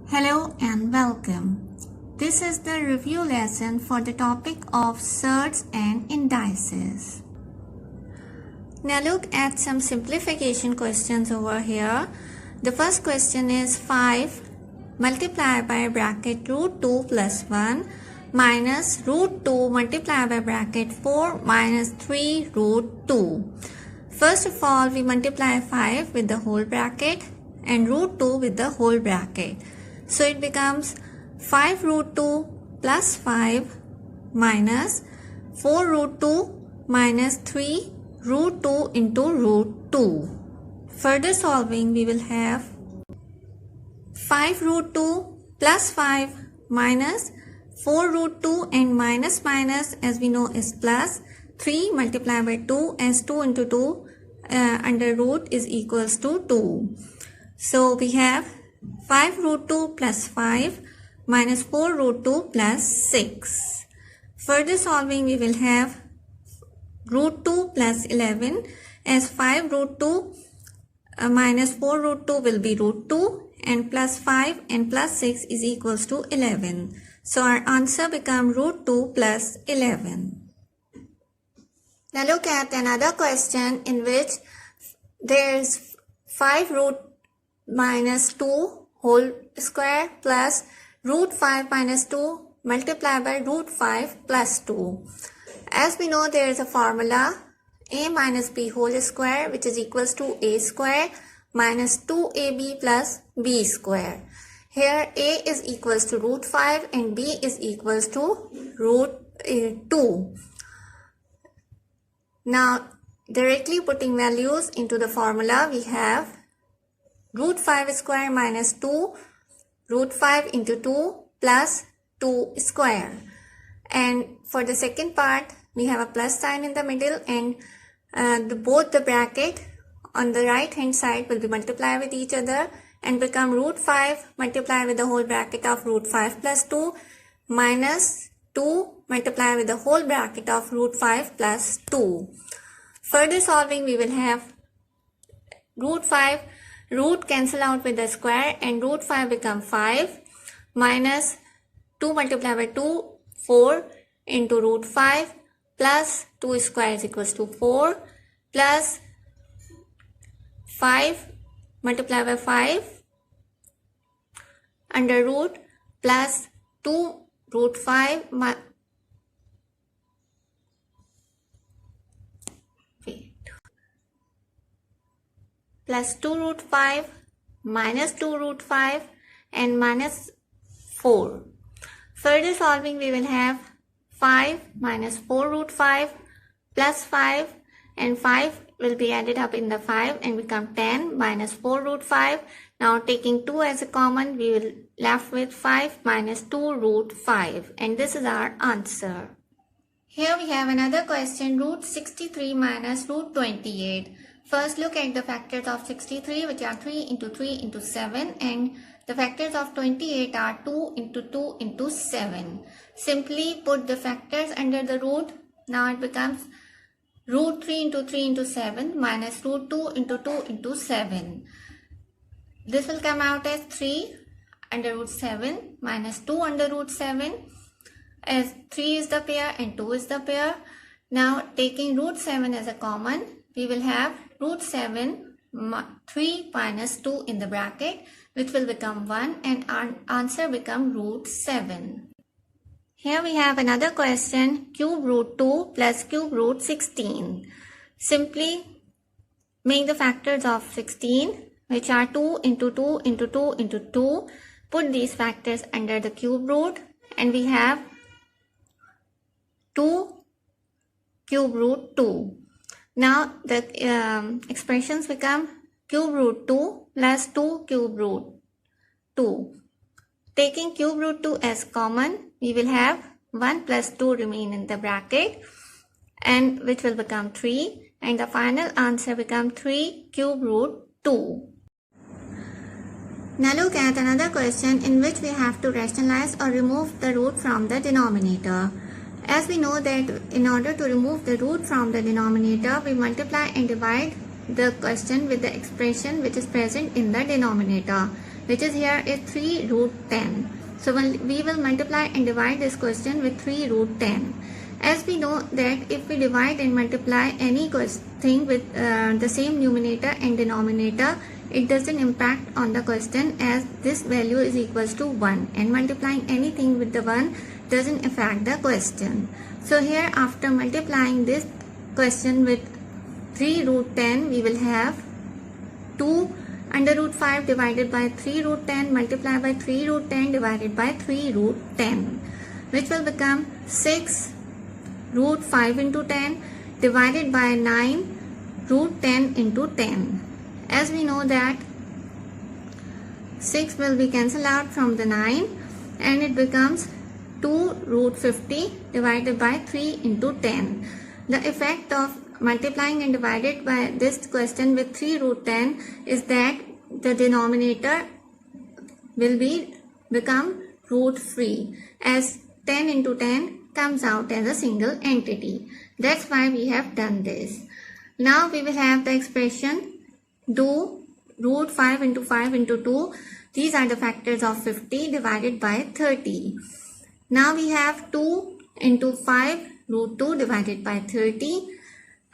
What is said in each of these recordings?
Hello and welcome. This is the review lesson for the topic of surds and indices. Now look at some simplification questions over here. The first question is 5 multiplied by bracket root 2 plus 1 minus root 2 multiplied by bracket 4 minus 3 root 2. First of all, we multiply 5 with the whole bracket and root 2 with the whole bracket. So it becomes 5 root 2 plus 5 minus 4 root 2 minus 3 root 2 into root 2. Further solving, we will have 5 root 2 plus 5 minus 4 root 2 and minus as we know is plus 3 multiplied by 2 as 2 into 2 under root is equals to 2. So we have 5 root 2 plus 5 minus 4 root 2 plus 6. Further solving, we will have root 2 plus 11 as 5 root 2 minus 4 root 2 will be root 2 and plus 5 and plus 6 is equals to 11. So our answer becomes root 2 plus 11. Now look at another question in which there is 5 root minus 2 whole square plus root 5 minus 2 multiplied by root 5 plus 2. As we know, there is a formula a minus b whole square which is equals to a square minus 2ab plus b square. Here a is equals to root 5 and b is equals to root 2. Now directly putting values into the formula, we have root 5 square minus 2 root 5 into 2 plus 2 square. And for the second part, we have a plus sign in the middle and both the bracket on the right hand side will be multiplied with each other and become root 5 multiplied with the whole bracket of root 5 plus 2 minus 2 multiplied with the whole bracket of root 5 plus 2. Further solving, we will have root 5 root cancel out with the square and root 5 become 5 minus 2 multiplied by 2 4 into root 5 plus 2 square is equals to 4 plus 5 multiplied by 5 under root plus 2 root 5 plus 2 root 5 minus 2 root 5 and minus 4. Further solving, we will have 5 minus 4 root 5 plus 5 and 5 will be added up in the 5 and become 10 minus 4 root 5. Now taking 2 as a common, we will left with 5 minus 2 root 5 and this is our answer. Here we have another question, root 63 minus root 28. First look at the factors of 63 which are 3 into 3 into 7 and the factors of 28 are 2 into 2 into 7. Simply put the factors under the root. Now it becomes root 3 into 3 into 7 minus root 2 into 2 into 7. This will come out as 3 under root 7 minus 2 under root 7 as 3 is the pair and 2 is the pair. Now taking root 7 as a common, we will have root 7 3 minus 2 in the bracket which will become 1 and our answer become root 7. Here we have another question, cube root 2 plus cube root 16. Simply make the factors of 16 which are 2 into 2 into 2 into 2. Put these factors under the cube root and we have 2 cube root 2. Now the expressions become cube root 2 plus 2 cube root 2. Taking cube root 2 as common, we will have 1 plus 2 remain in the bracket and which will become 3 and the final answer become 3 cube root 2. Now look at another question in which we have to rationalize or remove the root from the denominator. As we know that in order to remove the root from the denominator, we multiply and divide the question with the expression which is present in the denominator. which is here is 3 root 10. So we will multiply and divide this question with 3 root 10. As we know that if we divide and multiply any thing with the same numerator and denominator, it doesn't impact on the question as this value is equals to 1, and multiplying anything with the 1 doesn't affect the question. So here, after multiplying this question with 3 root 10, we will have 2 under root 5 divided by 3 root 10 multiplied by 3 root 10 divided by 3 root 10, which will become 6 root 5 into 10 divided by 9 root 10 into 10. As we know that 6 will be cancelled out from the 9 and it becomes 2 root 50 divided by 3 into 10. The effect of multiplying and divided by this question with 3 root 10 is that the denominator will become root free, as 10 into 10 comes out as a single entity. That's why we have done this. Now we will have the expression do root 5 into 5 into 2. These are the factors of 50 divided by 30. Now we have 2 into 5 root 2 divided by 30.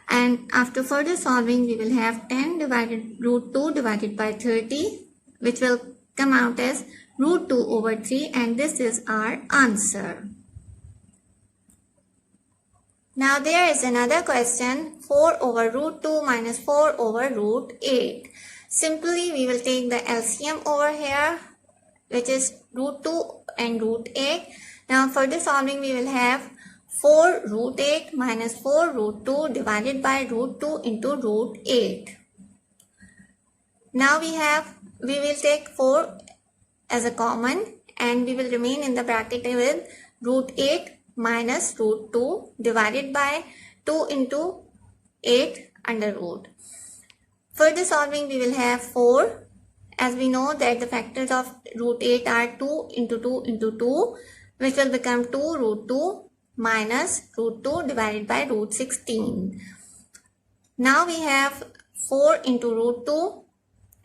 And after further solving, we will have 10 divided root 2 divided by 30, which will come out as root 2 over 3, and this is our answer. Now there is another question, 4 over root 2 minus 4 over root 8. Simply we will take the LCM over here, which is root 2 and root 8. Now for the solving, we will have 4 root 8 minus 4 root 2 divided by root 2 into root 8. Now we will take 4 as a common, and we will remain in the bracket with root 8 minus root 2 divided by 2 into 8 under root. For the solving, we will have 4, as we know that the factors of root 8 are 2 into 2 into 2, which will become 2 root 2 minus root 2 divided by root 16. Now we have 4 into root 2,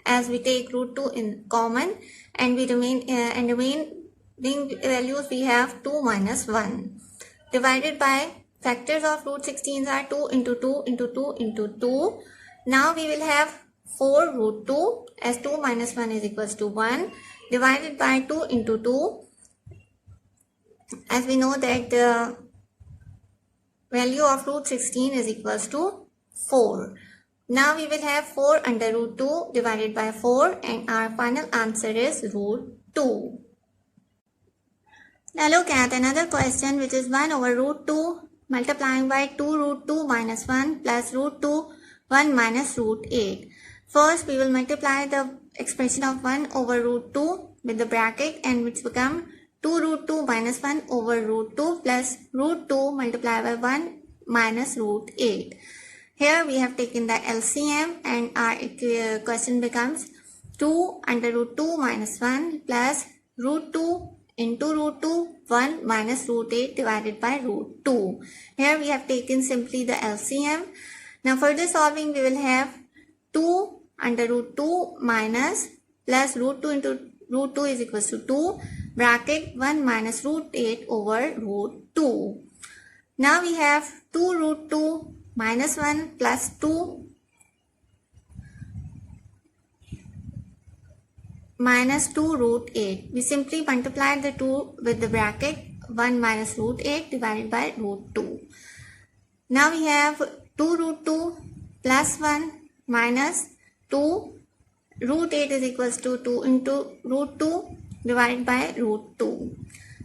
as we take root 2 in common, and we remain remaining values we have 2 minus 1 divided by factors of root 16 are 2 into 2 into 2 into 2. Now we will have 4 root 2, as 2 minus 1 is equals to 1 divided by 2 into 2, as we know that the value of root 16 is equals to 4. Now we will have 4 under root 2 divided by 4, and our final answer is root 2. Now look at another question, which is 1 over root 2 multiplying by 2 root 2 minus 1 plus root 2 1 minus root 8. First we will multiply the expression of 1 over root 2 with the bracket, and which become 2 root 2 minus 1 over root 2 plus root 2 multiplied by 1 minus root 8. Here we have taken the LCM, and our question becomes 2 under root 2 minus 1 plus root 2 into root 2 1 minus root 8 divided by root 2. Here we have taken simply the LCM. Now for the solving, we will have 2 under root 2 minus plus root 2 into root 2 is equals to 2 bracket 1 minus root 8 over root 2. Now we have 2 root 2 minus 1 plus 2 minus 2 root 8. We simply multiply the 2 with the bracket 1 minus root 8 divided by root 2. Now we have 2 root 2 plus 1 minus 2 root 8 is equals to 2 into root 2 divided by root 2.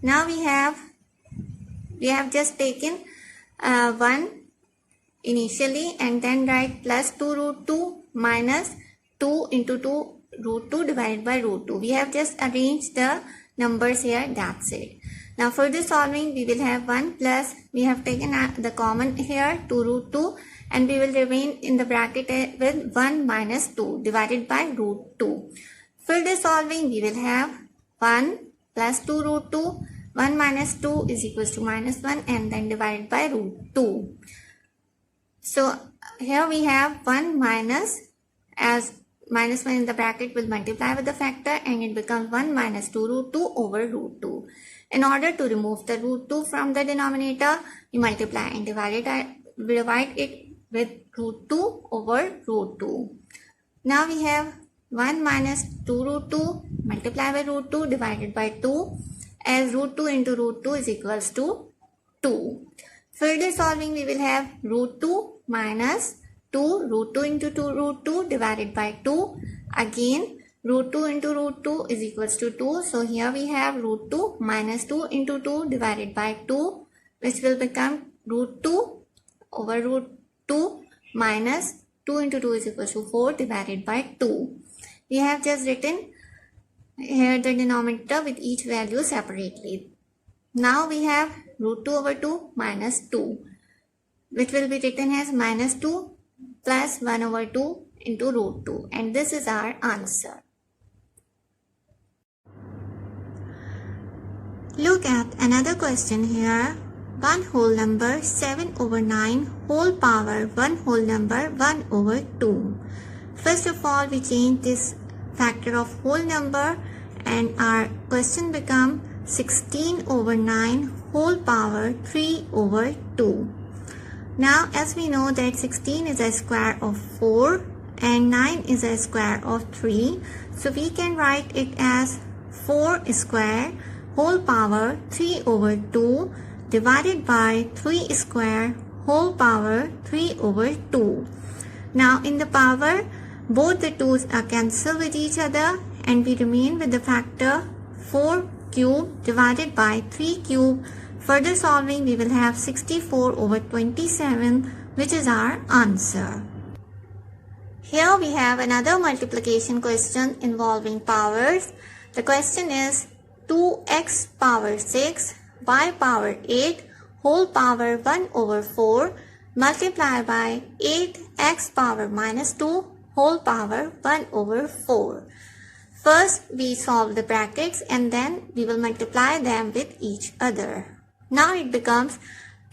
Now we have just taken 1 initially, and then write plus 2 root 2 minus 2 into 2 root 2 divided by root 2. We have just arranged the numbers here, that's it. Now for this solving, we will have 1 plus, we have taken the common here 2 root 2, and we will remain in the bracket with 1 minus 2 divided by root 2. For this solving, we will have 1 plus 2 root 2, 1 minus 2 is equals to minus 1, and then divided by root 2. So here we have 1 minus, as minus 1 in the bracket will multiply with the factor and it becomes 1 minus 2 root 2 over root 2. In order to remove the root 2 from the denominator, we multiply and divide it with root 2 over root 2. Now we have 1 minus 2 root 2 multiplied by root 2 divided by 2, as root 2 into root 2 is equals to 2. Further solving, we will have root 2 minus 2 root 2 into 2 root 2 divided by 2. Again root 2 into root 2 is equals to 2. So here we have root 2 minus 2 into 2 divided by 2, which will become root 2 over root 2 minus 2 into 2 is equals to 4 divided by 2. We have just written here the denominator with each value separately. Now we have root 2 over 2 minus 2, which will be written as minus 2 plus 1 over 2 into root 2, and this is our answer. Look at another question here. One whole number 7 over 9 whole power 1 whole number 1 over 2. First of all, we change this factor of whole number and our question become 16 over 9 whole power 3 over 2. Now as we know that 16 is a square of 4 and 9 is a square of 3, so we can write it as 4 square whole power 3 over 2 divided by 3 square whole power 3 over 2. Now in the power, both the 2's are cancelled with each other and we remain with the factor 4 cube divided by 3 cube. Further solving, we will have 64 over 27, which is our answer. Here we have another multiplication question involving powers. The question is 2x power 6 y power 8 whole power 1 over 4 multiplied by 8x power minus 2 whole power 1 over 4. First, we solve the brackets and then we will multiply them with each other. Now it becomes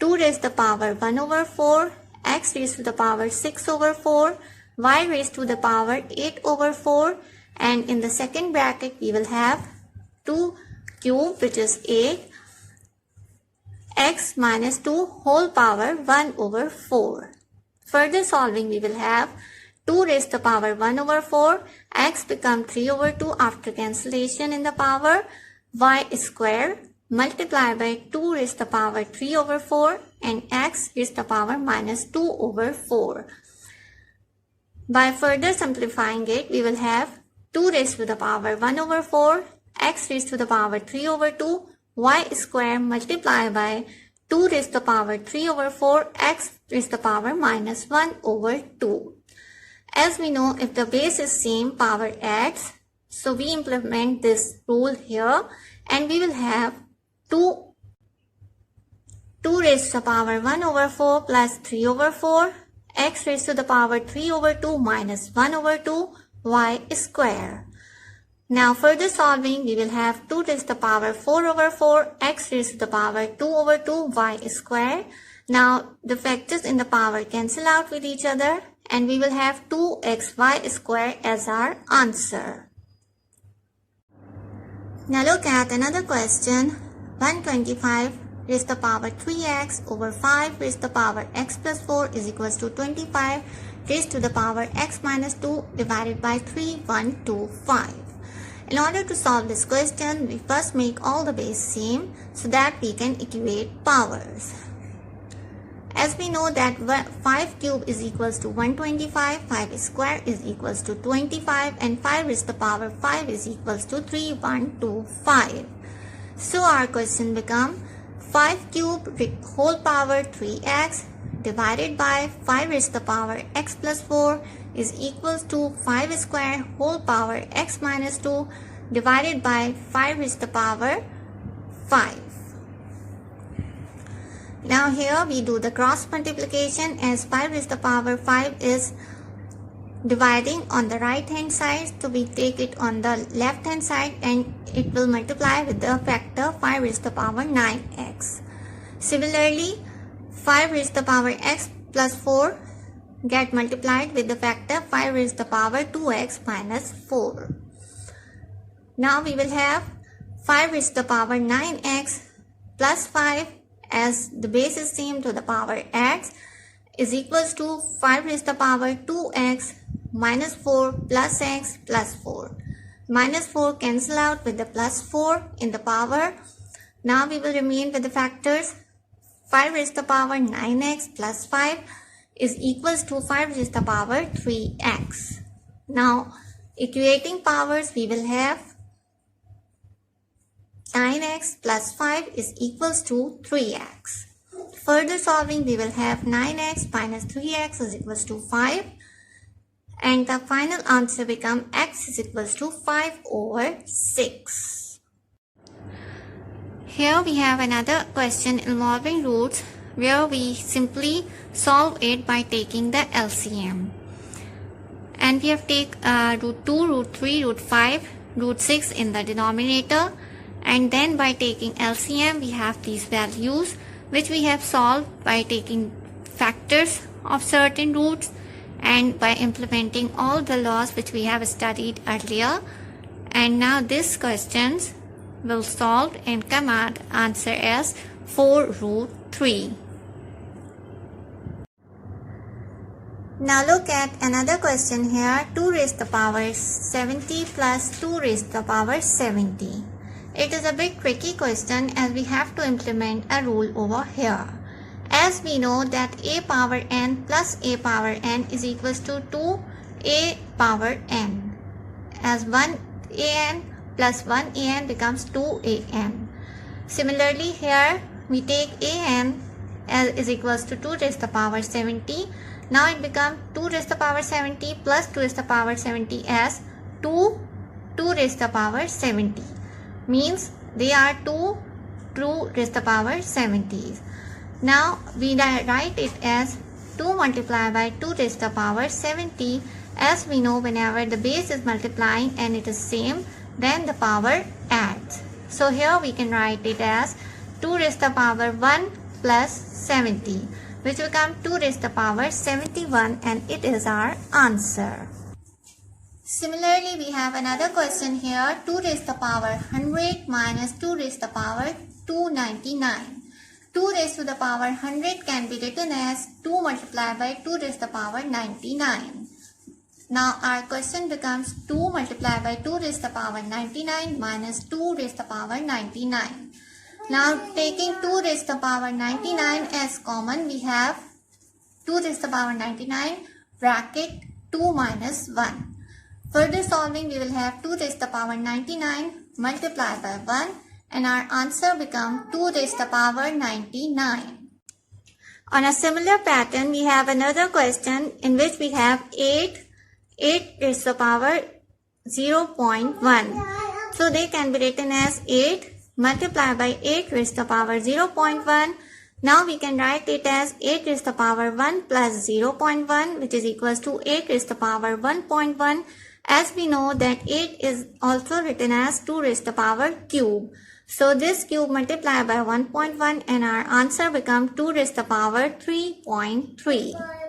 2 raised to the power 1 over 4, x raised to the power 6 over 4, y raised to the power 8 over 4, and in the second bracket we will have 2 cube, which is 8, x minus 2 whole power 1 over 4. Further solving, we will have 2 raised to the power 1 over 4, x become 3 over 2 after cancellation in the power, y square multiplied by 2 raised to the power 3 over 4 and x raised to the power minus 2 over 4. By further simplifying it, we will have 2 raised to the power 1 over 4, x raised to the power 3 over 2, y square multiplied by 2 raised to the power 3 over 4, x raised to the power minus 1 over 2. As we know, if the base is same, power adds. So we implement this rule here and we will have 2 raised to the power 1 over 4 plus 3 over 4, x raised to the power 3 over 2 minus 1 over 2, y square. Now further solving, we will have 2 raised to the power 4 over 4, x raised to the power 2 over 2, y square. Now the factors in the power cancel out with each other and we will have 2xy square as our answer. Now look at another question. 125 raised to the power 3x over 5 raised to the power x plus 4 is equals to 25 raised to the power x minus 2 divided by 3, 1, 2, 5. In order to solve this question, we first make all the base same so that we can equate powers. As we know that 5 cube is equals to 125, 5 square is equals to 25 and 5 raised to the power 5 is equals to 3, 1, 2, 5. So our question become 5 cube whole power 3x divided by 5 raised to the power x plus 4 is equals to 5 square whole power x minus 2 divided by 5 raised to the power 5. Now here we do the cross multiplication, as 5 raised to the power 5 is dividing on the right hand side, so we take it on the left hand side and it will multiply with the factor 5 raised to the power 9x. Similarly, 5 raised to the power x plus 4 get multiplied with the factor 5 raised to the power 2x minus 4. Now we will have 5 raised to the power 9x plus 5 as the base is same to the power x is equals to 5 raised to the power 2x minus 4 plus x plus 4. Minus 4 cancel out with the plus 4 in the power. Now we will remain with the factors 5 raised to the power 9x plus 5 is equals to 5 raised to the power 3x. Now equating powers we will have 9x plus 5 is equals to 3x. Further solving we will have 9x minus 3x is equals to 5 and the final answer becomes x is equals to 5 over 6. Here we have another question involving roots where we simply solve it by taking the LCM. And we have take root 2, root 3, root 5, root 6 in the denominator. And then by taking LCM we have these values which we have solved by taking factors of certain roots and by implementing all the laws which we have studied earlier. And now this questions will solve and come out answer as 4 root 3. Now look at another question here, 2 raised to the power 70 plus 2 raised to the power 70. It is a bit tricky question as we have to implement a rule over here. As we know that a power n plus a power n is equals to 2a power n. As 1an plus 1an becomes 2an. Similarly here we take an as is equals to 2 raised to the power 70. Now it becomes 2 raised to the power 70 plus 2 raised to the power 70 as 2 raised to the power 70. Means they are 2 raised to the power 70s. Now we write it as 2 multiplied by 2 raised to the power 70. As we know whenever the base is multiplying and it is same then the power adds. So here we can write it as 2 raised to the power 1 plus 70 which will become 2 raised to the power 71 and it is our answer. Similarly, we have another question here, 2 raised to the power 100 minus 2 raised to the power 299. 2 raised to the power 100 can be written as 2 multiplied by 2 raised to the power 99. Now our question becomes 2 multiplied by 2 raised to the power 99 minus 2 raised to the power 99. Now taking 2 raised to the power 99 as common, we have 2 raised to the power 99 bracket 2 minus 1. Further solving we will have 2 raised to the power 99 multiplied by 1 and our answer becomes 2 raised to the power 99. On a similar pattern we have another question in which we have 8 raised to the power 0.1. So they can be written as 8 multiplied by 8 raised to the power 0.1. Now we can write it as 8 raised to the power 1 plus 0.1 which is equals to 8 raised to the power 1.1. As we know that 8 is also written as 2 raised to the power cube. So this cube multiplied by 1.1 and our answer becomes 2 raised to the power 3.3.